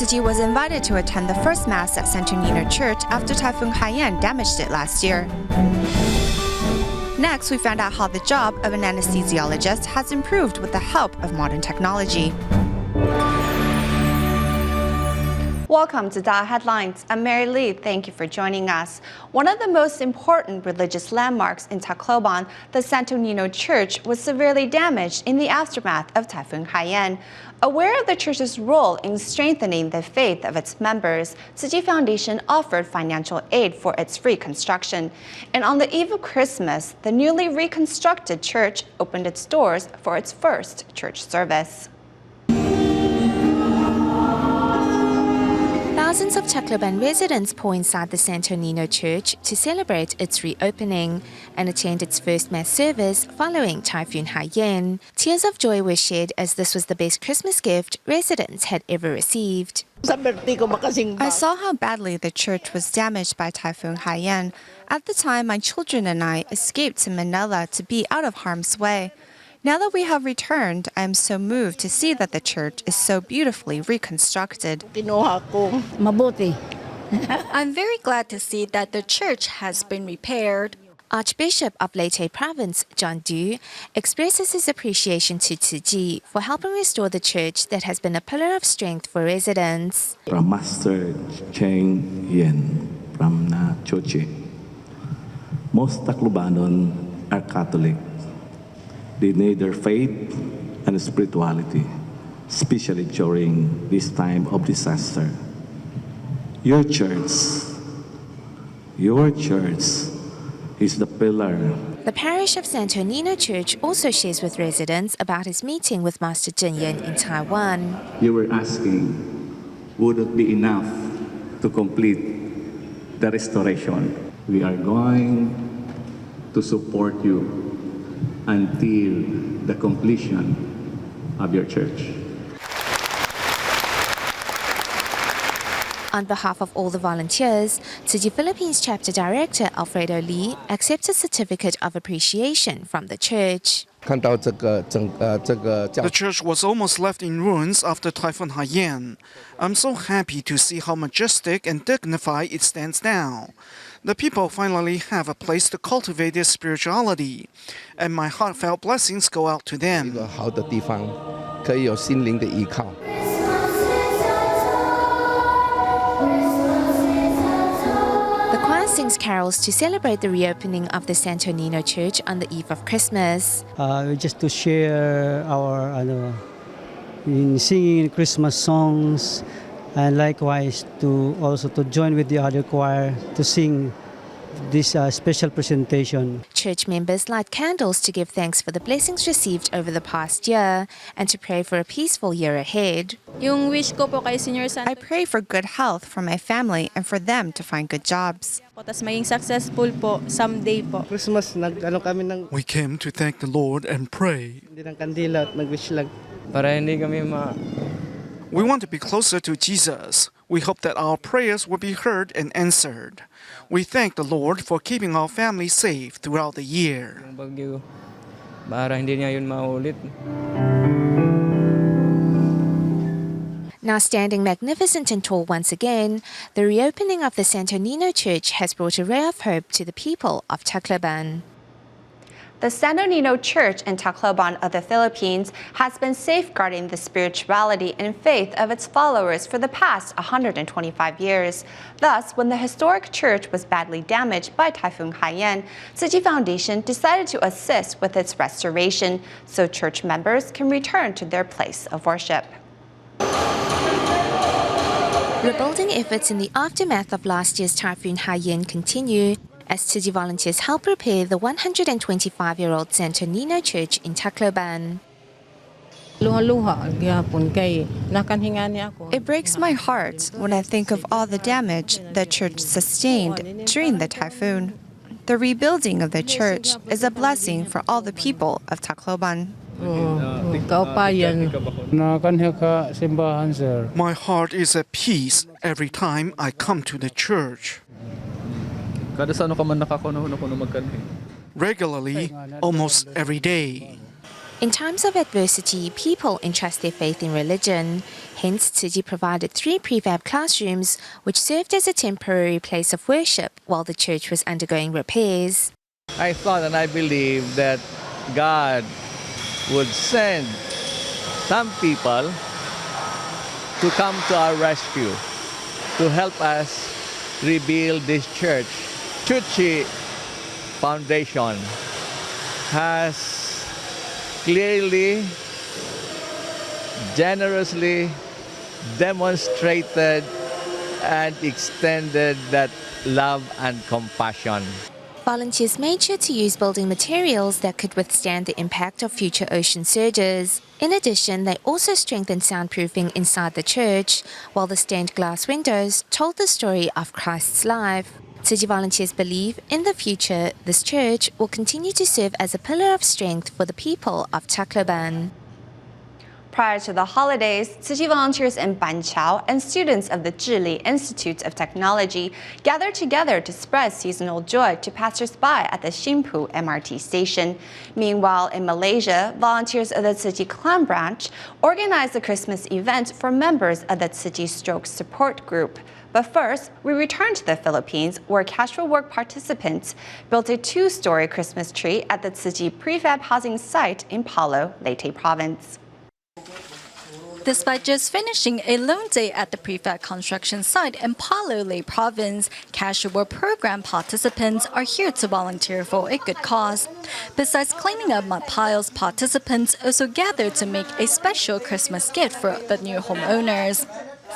Tzu Chi was invited to attend the first Mass at Santo Nino Church after Typhoon Haiyan damaged it last year. Next, we found out how the job of an anesthesiologist has improved with the help of modern technology. Welcome to DaAi Headlines. I'm Mary Lee. Thank you for joining us. One of the most important religious landmarks in Tacloban, the Santo Nino Church, was severely damaged in the aftermath of Typhoon Haiyan. Aware of the church's role in strengthening the faith of its members, Tzu Chi Foundation offered financial aid for its reconstruction. And on the eve of Christmas, the newly reconstructed church opened its doors for its first church service. Thousands of Tacloban residents pour inside the Santo Nino Church to celebrate its reopening and attend its first Mass service following Typhoon Haiyan. Tears of joy were shared as this was the best Christmas gift residents had ever received. I saw how badly the church was damaged by Typhoon Haiyan. At the time, my children and I escaped to Manila to be out of harm's way. Now that we have returned, I am so moved to see that the church is so beautifully reconstructed. I'm very glad to see that the church has been repaired. Archbishop of Leyte Province, John Du, expresses his appreciation to Tzu Chi for helping restore the church that has been a pillar of strength for residents. From Master Cheng Yen from Tzu Chi. Most Taclobanon are Catholic. They need their faith and spirituality, especially during this time of disaster. Your church is the pillar. The parish of Santo Nino Church also shares with residents about his meeting with Master Cheng Yen in Taiwan. You were asking, would it be enough to complete the restoration? We are going to support you until the completion of your church. On behalf of all the volunteers, Tzu Chi Philippines Chapter Director Alfredo Lee accepts a certificate of appreciation from the church. The church was almost left in ruins after Typhoon Haiyan. I'm so happy to see how majestic and dignified it stands now. The people finally have a place to cultivate their spirituality, and my heartfelt blessings go out to them. The choir sings carols to celebrate the reopening of the Santo Nino Church on the eve of Christmas. Just to share our in singing Christmas songs, and likewise to join with the other choir to sing this special presentation. Church members light candles to give thanks for the blessings received over the past year and to pray for a peaceful year ahead. I pray for good health for my family and for them to find good jobs. We came to thank the Lord and pray. We want to be closer to Jesus. We hope that our prayers will be heard and answered. We thank the Lord for keeping our family safe throughout the year. Now standing magnificent and tall once again, the reopening of the Santo Nino Church has brought a ray of hope to the people of Tacloban. The Santo Nino Church in Tacloban of the Philippines has been safeguarding the spirituality and faith of its followers for the past 125 years. Thus, when the historic church was badly damaged by Typhoon Haiyan, Tzu Chi Foundation decided to assist with its restoration so church members can return to their place of worship. Rebuilding efforts in the aftermath of last year's Typhoon Haiyan continue as Tzu Chi volunteers help repair the 125-year-old Santo Nino Church in Tacloban. It breaks my heart when I think of all the damage the church sustained during the typhoon. The rebuilding of the church is a blessing for all the people of Tacloban. My heart is at peace every time I come to the church. Regularly, almost every day. In times of adversity, people entrust their faith in religion. Hence, Tzu Chi provided 3 prefab classrooms, which served as a temporary place of worship while the church was undergoing repairs. I thought and I believe that God would send some people to come to our rescue, to help us rebuild this church. Tzu Chi Foundation has clearly, generously demonstrated and extended that love and compassion. Volunteers made sure to use building materials that could withstand the impact of future ocean surges. In addition, they also strengthened soundproofing inside the church, while the stained glass windows told the story of Christ's life. Tzu Chi volunteers believe in the future this church will continue to serve as a pillar of strength for the people of Tacloban. Prior to the holidays, Tzu Chi volunteers in Banqiao and students of the Zhili Institute of Technology gathered together to spread seasonal joy to passers-by at the Xinpu MRT station. Meanwhile, in Malaysia, volunteers of the Tzu Chi Klang branch organized a Christmas event for members of the Tzu Chi Stroke Support Group. But first, we return to the Philippines, where casual work participants built a 2-story Christmas tree at the Tzu Chi prefab housing site in Palo, Leyte Province. Despite just finishing a long day at the prefab construction site in Palo, Leyte Province, casual work program participants are here to volunteer for a good cause. Besides cleaning up mud piles, participants also gathered to make a special Christmas gift for the new homeowners.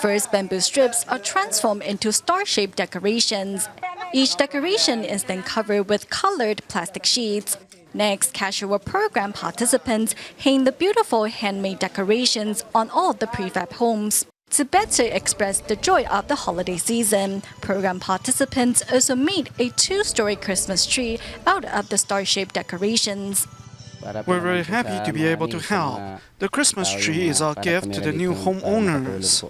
First, bamboo strips are transformed into star-shaped decorations. Each decoration is then covered with colored plastic sheets. Next, casual work program participants hang the beautiful handmade decorations on all the prefab homes. To better express the joy of the holiday season, program participants also made a 2-story Christmas tree out of the star-shaped decorations. We're very happy to be able to help. The Christmas tree is our gift to the new homeowners.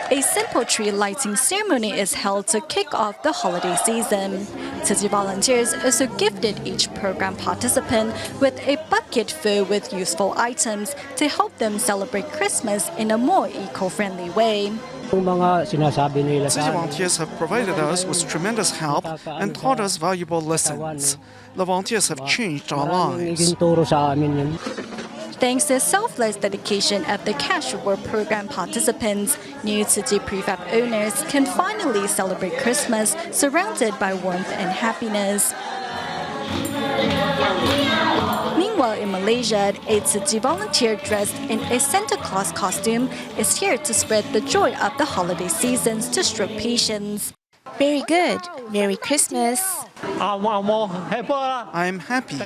A simple tree lighting ceremony is held to kick off the holiday season. Tzu Chi volunteers also gifted each program participant with a bucket filled with useful items to help them celebrate Christmas in a more eco-friendly way. Tzu Chi volunteers have provided us with tremendous help and taught us valuable lessons. The volunteers have changed our lives. Thanks to the selfless dedication of the casual work program participants, new Tzu Chi prefab owners can finally celebrate Christmas surrounded by warmth and happiness. Meanwhile, in Malaysia, a Tzu Chi volunteer dressed in a Santa Claus costume is here to spread the joy of the holiday seasons to stroke patients. Very good. Merry Christmas. I'm happy.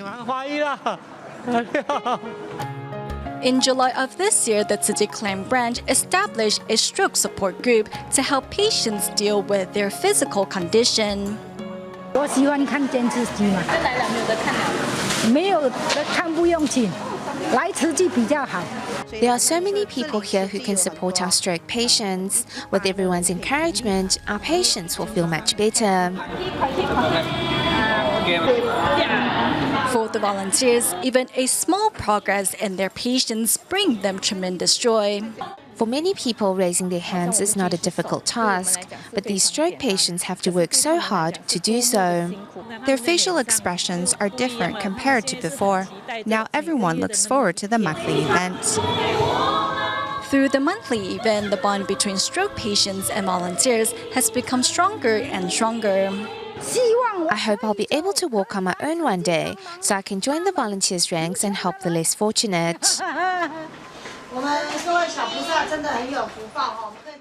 In July of this year, the Tzu Chi Klang branch established a stroke support group to help patients deal with their physical condition. 我喜欢看电视机嘛。没有的看不用紧，来慈济比较好。 There are so many people here who can support our stroke patients. With everyone's encouragement, our patients will feel much better. For the volunteers, even a small progress in their patients brings them tremendous joy. For many people, raising their hands is not a difficult task, but these stroke patients have to work so hard to do so. Their facial expressions are different compared to before. Now everyone looks forward to the monthly event. Through the monthly event, the bond between stroke patients and volunteers has become stronger and stronger. I hope I'll be able to walk on my own one day, so I can join the volunteers' ranks and help the less fortunate.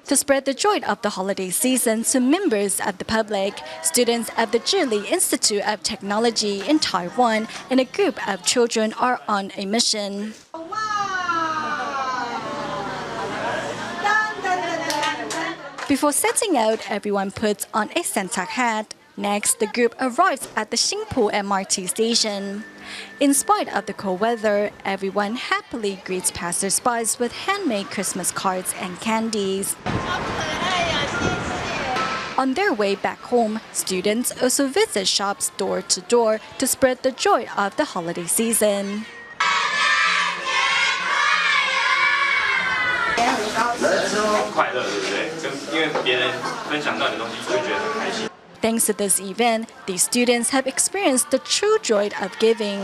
To spread the joy of the holiday season to members of the public, students at the Zhili Institute of Technology in Taiwan and a group of children are on a mission. Before setting out, everyone puts on a Santa hat. Next, the group arrives at the Xinpu MRT station. In spite of the cold weather, everyone happily greets passers-by with handmade Christmas cards and candies. On their way back home, students also visit shops door to door to spread the joy of the holiday season. Thanks to this event, these students have experienced the true joy of giving.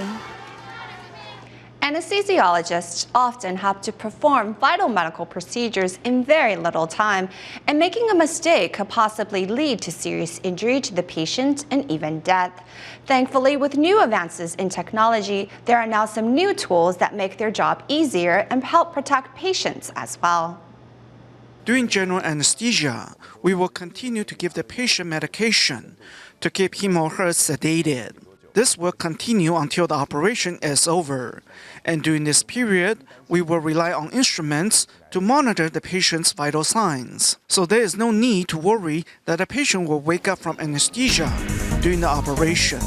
Anesthesiologists often have to perform vital medical procedures in very little time, and making a mistake could possibly lead to serious injury to the patient and even death. Thankfully, with new advances in technology, there are now some new tools that make their job easier and help protect patients as well. During general anesthesia, we will continue to give the patient medication to keep him or her sedated. This will continue until the operation is over, and during this period, we will rely on instruments to monitor the patient's vital signs. So there is no need to worry that the patient will wake up from anesthesia during the operation.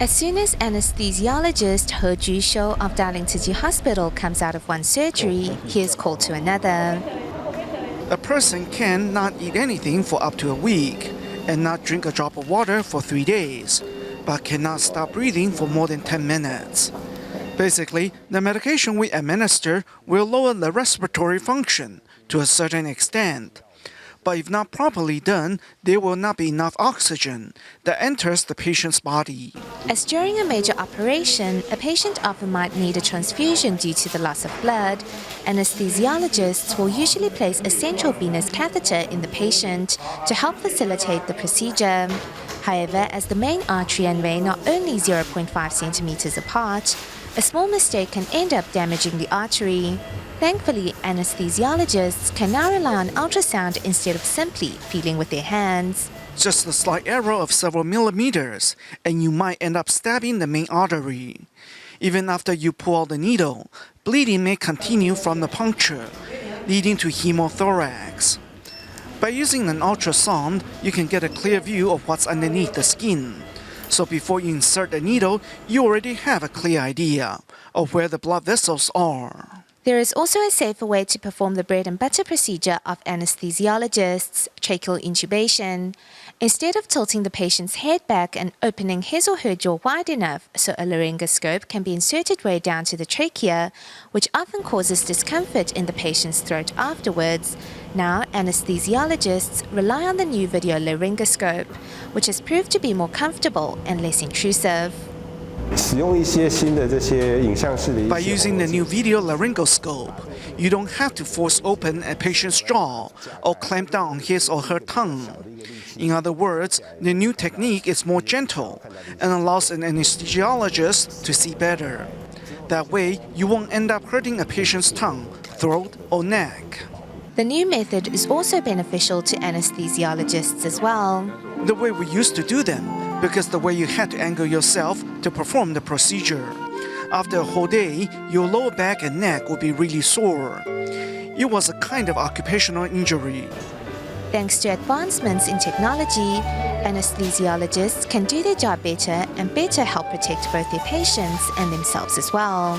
As soon as anesthesiologist He Ju-shou of Darling Tzu Chi Hospital comes out of one surgery, he is called to another. A person can not eat anything for up to a week and not drink a drop of water for 3 days, but cannot stop breathing for more than 10 minutes. Basically, the medication we administer will lower the respiratory function to a certain extent. But if not properly done, there will not be enough oxygen that enters the patient's body. As during a major operation, a patient often might need a transfusion due to the loss of blood. Anesthesiologists will usually place a central venous catheter in the patient to help facilitate the procedure. However, as the main artery and vein are only 0.5 centimeters apart, a small mistake can end up damaging the artery. Thankfully, anesthesiologists can now rely on ultrasound instead of simply feeling with their hands. Just a slight error of several millimeters, and you might end up stabbing the main artery. Even after you pull out the needle, bleeding may continue from the puncture, leading to hemothorax. By using an ultrasound, you can get a clear view of what's underneath the skin. So before you insert the needle, you already have a clear idea of where the blood vessels are. There is also a safer way to perform the bread and butter procedure of anesthesiologists, tracheal intubation. Instead of tilting the patient's head back and opening his or her jaw wide enough so a laryngoscope can be inserted way down to the trachea, which often causes discomfort in the patient's throat afterwards, now anesthesiologists rely on the new video laryngoscope, which has proved to be more comfortable and less intrusive. By using the new video laryngoscope, you don't have to force open a patient's jaw or clamp down on his or her tongue. In other words, the new technique is more gentle and allows an anesthesiologist to see better. That way, you won't end up hurting a patient's tongue, throat, or neck. The new method is also beneficial to anesthesiologists as well. The way we used to do them, because the way you had to angle yourself to perform the procedure. After a whole day, your lower back and neck would be really sore. It was a kind of occupational injury. Thanks to advancements in technology, anesthesiologists can do their job better and better help protect both their patients and themselves as well.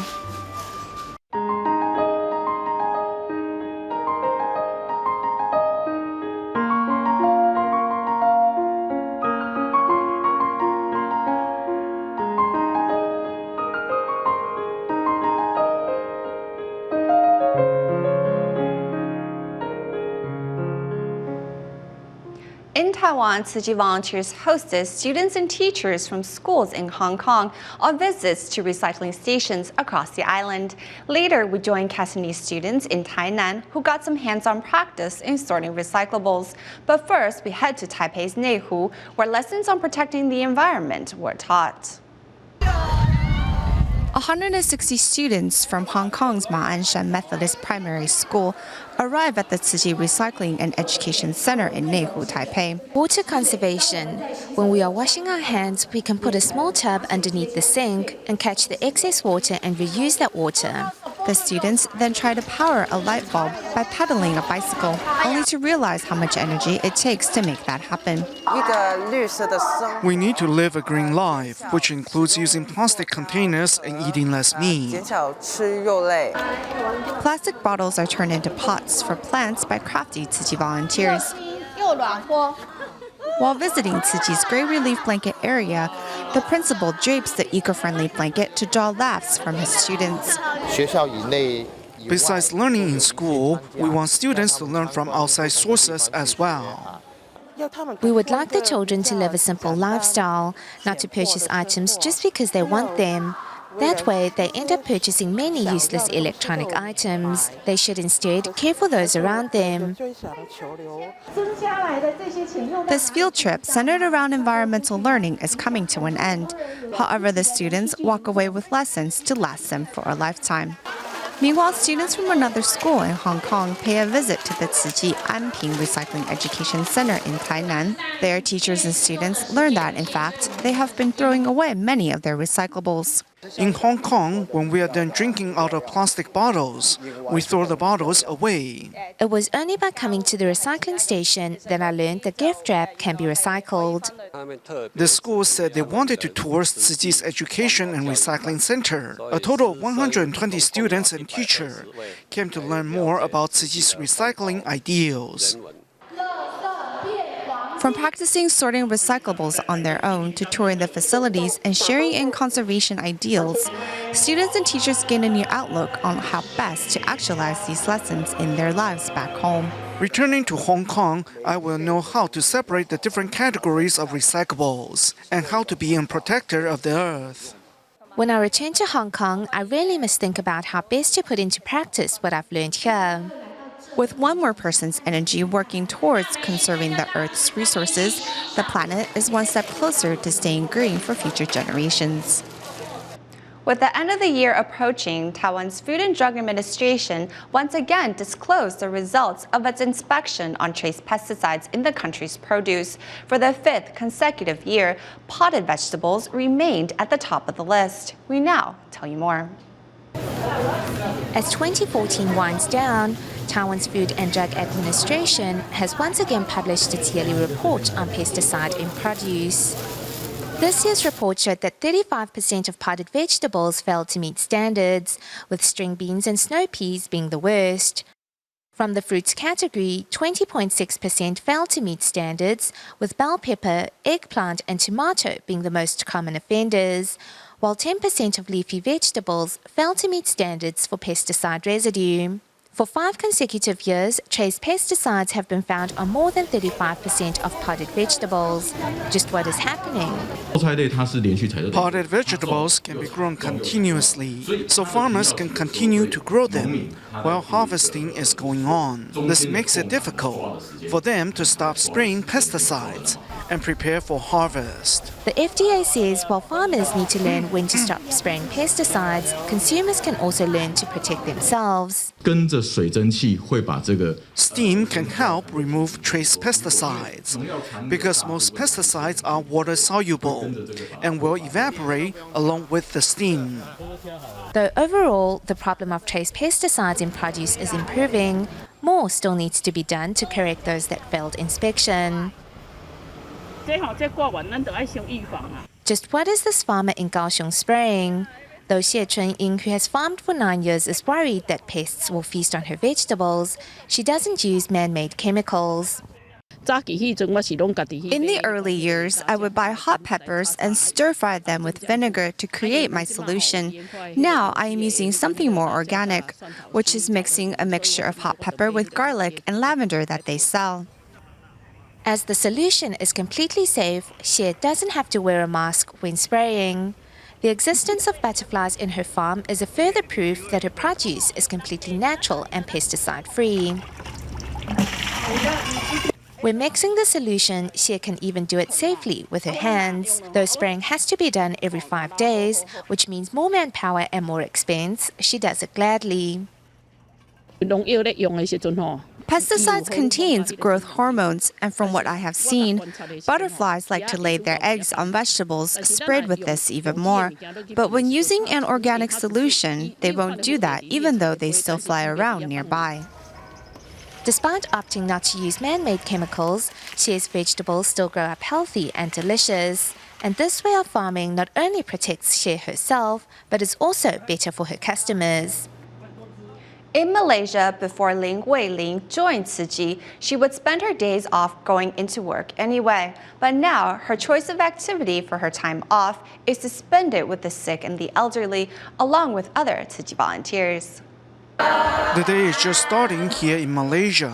In Taiwan, Tzu Chi volunteers hosted students and teachers from schools in Hong Kong on visits to recycling stations across the island. Later, we joined Cantonese students in Tainan who got some hands-on practice in sorting recyclables. But first, we head to Taipei's Neihu, where lessons on protecting the environment were taught. 160 students from Hong Kong's Ma Anshan Methodist Primary School arrive at the Tzu Chi Recycling and Education Center in Neihu, Taipei. Water conservation. When we are washing our hands, we can put a small tub underneath the sink and catch the excess water and reuse that water. The students then try to power a light bulb by pedaling a bicycle, only to realize how much energy it takes to make that happen. We need to live a green life, which includes using plastic containers and eating less meat. Plastic bottles are turned into pots for plants by crafty Tzu Chi volunteers. While visiting Tzu Chi's gray relief blanket area, the principal drapes the eco-friendly blanket to draw laughs from his students. Besides learning in school, we want students to learn from outside sources as well. We would like the children to live a simple lifestyle, not to purchase items just because they want them. That way, they end up purchasing many useless electronic items. They should instead care for those around them. This field trip, centered around environmental learning, is coming to an end. However, the students walk away with lessons to last them for a lifetime. Meanwhile, students from another school in Hong Kong pay a visit to the Tzu Chi Anping Recycling Education Center in Tainan. Their teachers and students learn that, in fact, they have been throwing away many of their recyclables. In Hong Kong, when we are done drinking out of plastic bottles, we throw the bottles away. It was only by coming to the recycling station that I learned that gift wrap can be recycled. The school said they wanted to tour Tzu Chi's Education and Recycling Center. A total of 120 students and teachers came to learn more about Tzu Chi's recycling ideals. From practicing sorting recyclables on their own to touring the facilities and sharing in conservation ideals, students and teachers gain a new outlook on how best to actualize these lessons in their lives back home. Returning to Hong Kong, I will know how to separate the different categories of recyclables and how to be a protector of the earth. When I return to Hong Kong, I really must think about how best to put into practice what I've learned here. With one more person's energy working towards conserving the Earth's resources, the planet is one step closer to staying green for future generations. With the end of the year approaching, Taiwan's Food and Drug Administration once again disclosed the results of its inspection on trace pesticides in the country's produce. For the 5th consecutive year, potted vegetables remained at the top of the list. We now tell you more. As 2014 winds down, Taiwan's Food and Drug Administration has once again published its yearly report on pesticide in produce. This year's report showed that 35% of potted vegetables failed to meet standards, with string beans and snow peas being the worst. From the fruits category, 20.6% failed to meet standards, with bell pepper, eggplant and tomato being the most common offenders, while 10% of leafy vegetables failed to meet standards for pesticide residue. For 5 consecutive years, trace pesticides have been found on more than 35% of potted vegetables. Just what is happening? Potted vegetables can be grown continuously, so farmers can continue to grow them while harvesting is going on. This makes it difficult for them to stop spraying pesticides and prepare for harvest. The FDA says while farmers need to learn when to stop spraying pesticides, consumers can also learn to protect themselves. Steam can help remove trace pesticides because most pesticides are water soluble and will evaporate along with the steam. Though overall, the problem of trace pesticides in produce is improving, more still needs to be done to correct those that failed inspection. Just what is this farmer in Kaohsiung spraying? Though Xie Chun-ying, who has farmed for 9 years, is worried that pests will feast on her vegetables, she doesn't use man-made chemicals. In the early years, I would buy hot peppers and stir-fry them with vinegar to create my solution. Now I am using something more organic, which is mixing a mixture of hot pepper with garlic and lavender that they sell. As the solution is completely safe, Xie doesn't have to wear a mask when spraying. The existence of butterflies in her farm is a further proof that her produce is completely natural and pesticide-free. When mixing the solution, Xie can even do it safely with her hands. Though spraying has to be done every 5 days, which means more manpower and more expense, she does it gladly. Pesticides contains growth hormones, and from what I have seen, butterflies like to lay their eggs on vegetables sprayed with this even more. But when using an organic solution, they won't do that even though they still fly around nearby. Despite opting not to use man-made chemicals, Xi's vegetables still grow up healthy and delicious. And this way of farming not only protects Xi herself, but is also better for her customers. In Malaysia, before Ling Wei-ling joined Tzu Chi, she would spend her days off going into work anyway. But now, her choice of activity for her time off is to spend it with the sick and the elderly, along with other Tzu Chi volunteers. The day is just starting here in Malaysia,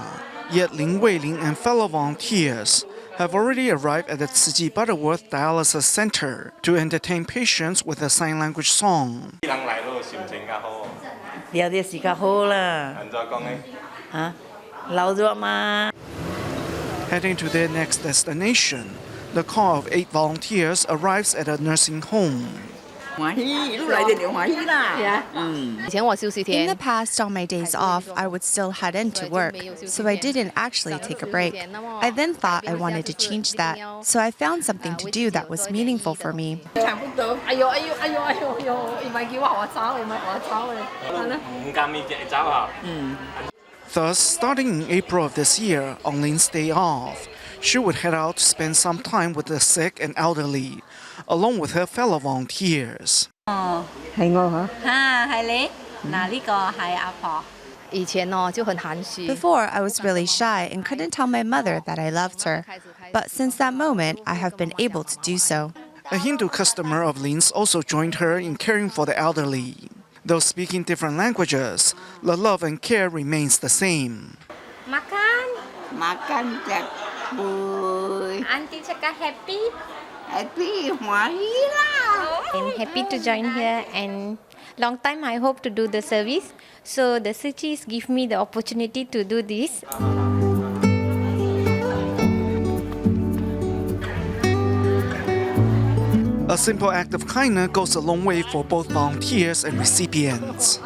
yet Ling Wei-ling and fellow volunteers have already arrived at the Tzu Chi Butterworth Dialysis Center to entertain patients with a sign language song. 有啲時間好啦。嚇，留咗嘛。 Heading to their next destination, the car of 8 volunteers arrives at a nursing home. 歡喜，都嚟就歡喜啦。In the past, on my days off, I would still head into work, so I didn't actually take a break. I then thought I wanted to change that, so I found something to do that was meaningful for me. Thus, starting in April of this year, on Ling's day off, she would head out to spend some time with the sick and elderly, along with her fellow volunteers. 係我嚇。係你。嗱，呢個係阿婆。 Before, I was really shy and couldn't tell my mother that I loved her. But since that moment, I have been able to do so. A Hindu customer of Ling's also joined her in caring for the elderly. Though speaking different languages, the love and care remains the same. Makan cak boy. Auntie cakap happy. Happy,歡喜啦。 I'm happy to join here and long time I hope to do the service. So the Tzu Chis give me the opportunity to do this. A simple act of kindness goes a long way for both volunteers and recipients.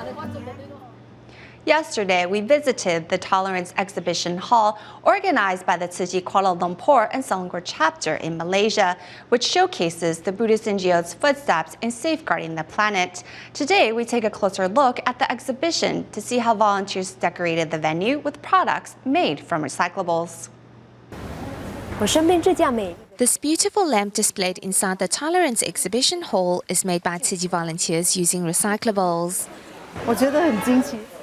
Yesterday, we visited the Tolerance Exhibition Hall organized by the Tzu Chi Kuala Lumpur and Selangor chapter in Malaysia, which showcases the Buddhist NGO's footsteps in safeguarding the planet. Today, we take a closer look at the exhibition to see how volunteers decorated the venue with products made from recyclables. This beautiful lamp displayed inside the Tolerance Exhibition Hall is made by Tzu Chi volunteers using recyclables.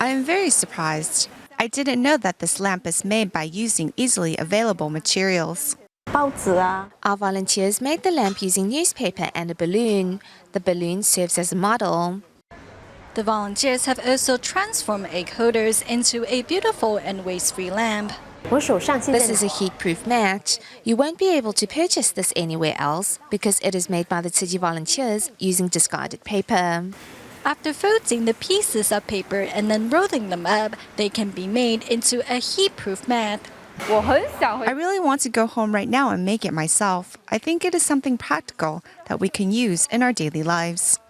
I am very surprised. I didn't know that this lamp is made by using easily available materials. Our volunteers made the lamp using newspaper and a balloon. The balloon serves as a model. The volunteers have also transformed egg holders into a beautiful and waste-free lamp. This is a heat-proof mat. You won't be able to purchase this anywhere else because it is made by the Tzu Chi volunteers using discarded paper. After folding the pieces of paper and then rolling them up, they can be made into a heat-proof mat. I really want to go home right now and make it myself. I think it is something practical that we can use in our daily lives.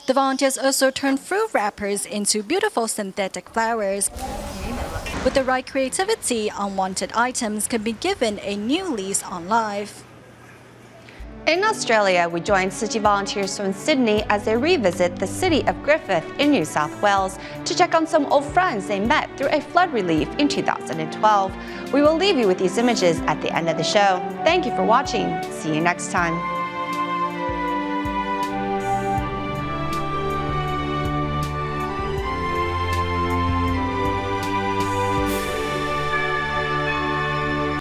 The volunteers also turn fruit wrappers into beautiful synthetic flowers. With the right creativity, unwanted items can be given a new lease on life. In Australia, we joined Tzu Chi volunteers from Sydney as they revisit the city of Griffith in New South Wales to check on some old friends they met through a flood relief in 2012. We will leave you with these images at the end of the show. Thank you for watching. See you next time.